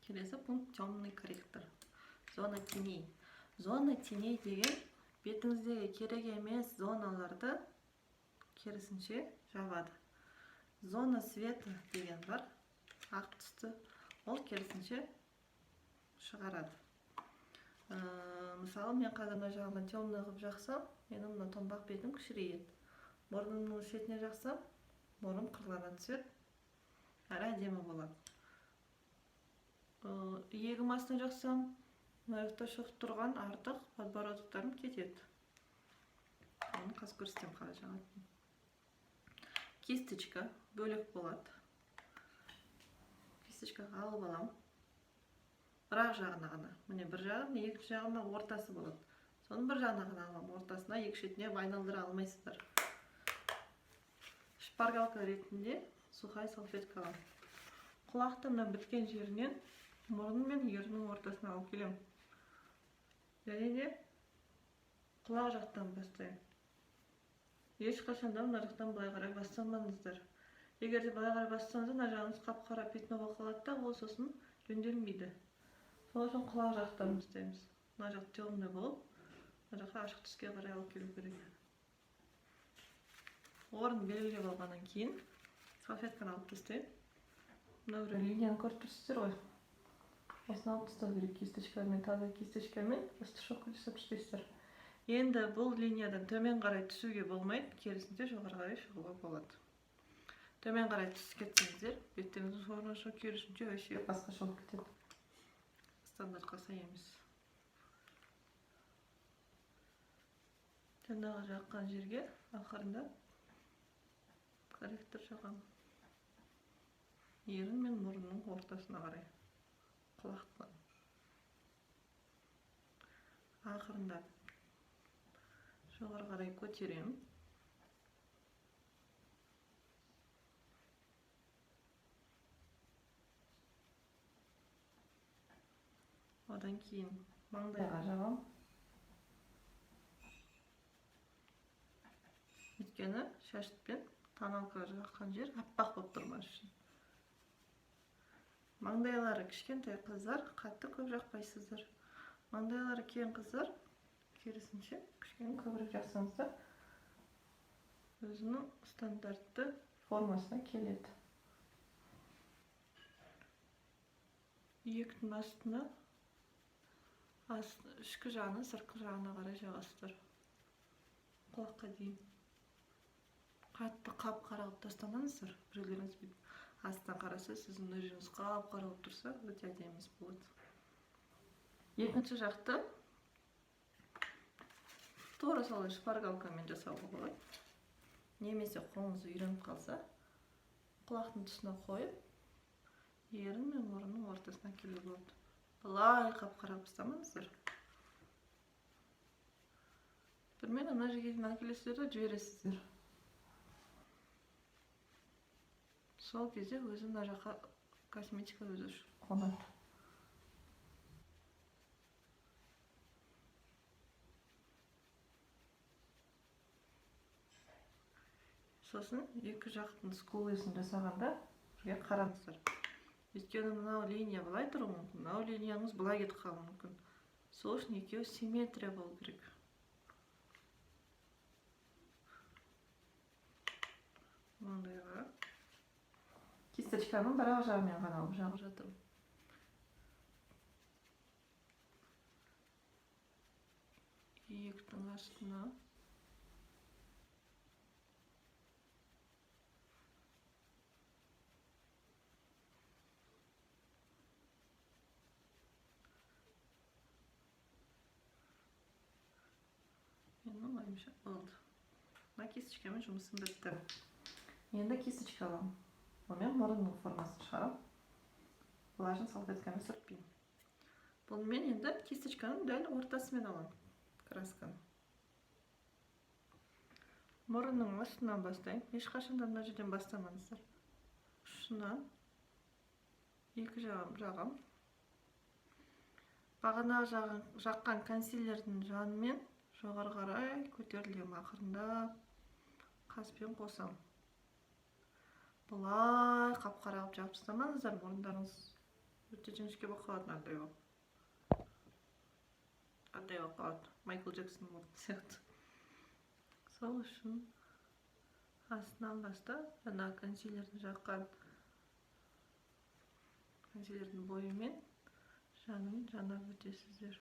Келесі пункт темный корректор. Зона теней. Зона теней деген бетіңіздегі керек емес зоналарды керісінше жабады. Зона света деген бар, ақ түсті, ол керісінше шығарады. Мысалы, мен қазір жағынан темный қылып жақсам, менің мына томбақ бетім кішірейеді. Мұрнымның шетіне жақсам, мұрным қырлана түседі, әрі әдемі болады. Иегім астына жақсам, мына шығып тұрған артық подбородоктарым кетеді. Оны қазір көрсетем қалай жағатынын. Кисточка бөлек болады. Кисточкаға алып аламын. Бірақ жағына ғана. Міне бір жағы, міне екінші жағына ортасы болады. Соның бір жағына ғана аламын. Ортасына екі шетіне айналдыра алмайсыздар. Шпаргалка ретінде сухай салфетка аламын. Құлақты мына біткен жерінен мұрын мен ерннің ортасына алып келемін. Және де құлақ жақтан бастаймын. Ешқашанда мына жақтан былай қарай бастамаңыздар. Егер де былай қарай бастасаңыз, мына жағыңыз қап-қара пятно болып қалады да, ол сосын жөнделмейді. Сол үшін құлақ жақтан бастаймыз. Мына жақ темный болып, мына жаққа ашық түске қарай алып келу керек. Орын белгілеп алғаннан кейін салфетканы алып тастаймын. Мына бір линияны көріп тұрсыздар ғой. Осыны алып тастау керек кисточкамен, таза кисточкамен растушевка жасап істейсіздер. Енді бұл линиядан төмен қарай түсуге болмайды, керісінше жоғары қарай шығуға болады. Төмен қарай түсіп кетсеңіздер, беттеріңіздің формасы керісінше вообще басқаша болып кетеді. Стандартқа сай емес. Жаңағы жаққан жерге ақырында корректор жағамын. Ерін мен мұрынның ортасына қарай. Құлақтан. Ақырында жоғары қарай көтеремін. Одан кейін маңдайға жағамын. Өйткені шашпен тоналка жаққан жер аппақ болып тұрмас үшін. Маңдайлары кішкентай қыздар қатты көп жақпайсыздар. Маңдайлары кең қыздар керісінше кішкене көбірек жақсаңыздар өзінің стандартты формасына келеді. Иектің астына ішкі жағынан сыртқы жағына қарай жағасыздар. Құлаққа дейін. Қатты қап-қара қылып тастамаңыздар. Біреулеріңіз астынан қараса, сіздің мына жеріңіз қап-қара болып тұрса, өте әдемі болады. Екінші жақты тура солай шпаргалкамен жасауға болады. Немесе қолыңыз үйреніп қалса, құлақтың тұсына қойып, ерін мен мұрынның ортасына келуге болады. Былай қап-қара қылып тастамаңыздар. Бірмен ана жерге дейін келесіздер де жібересіздер. Сол кезде өзі мына жаққа косметика өзі қонады. Сосын екі жақтың скулысын жасағанда бірге қараңыздар. Өйткені мынау линия былай тұруы мүмкін, мынау линияңыз былай кетіп қалуы мүмкін. Сол үшін екеуі симметрия болу керек. Маңдайға кисточканың бір жағымен ғана алып жағып жатырмын. Иектің астына менің ойымша болды. Мына кисточкамен жұмысым бітті. Енді кисточка аламын. Онымен мұрынның формасын шығарам. Влажный салфеткамен сүртпеймін. Бұнымен енді кисточканың дәл ортасымен аламын красканы. Мұрынның астынан бастайын. Ешқашанда мына жерден бастамаңыздар. Ұшынан екі жағам. Бағана жаққан консилердің жанымен жоғары қарай көтерілем ақырындап қаспен қосам. Бұлай қап-қара қылып жағып тастамаңыздар мұрындарыңыз өте жіңішке болып қалады, андай болып. Андай болып қалады, Майкл Джексонның мұрты сияқты. Сол үшін астынан бастап, жаңа консилерді жаққан консилердің бойымен жанын жанап өтесіздер.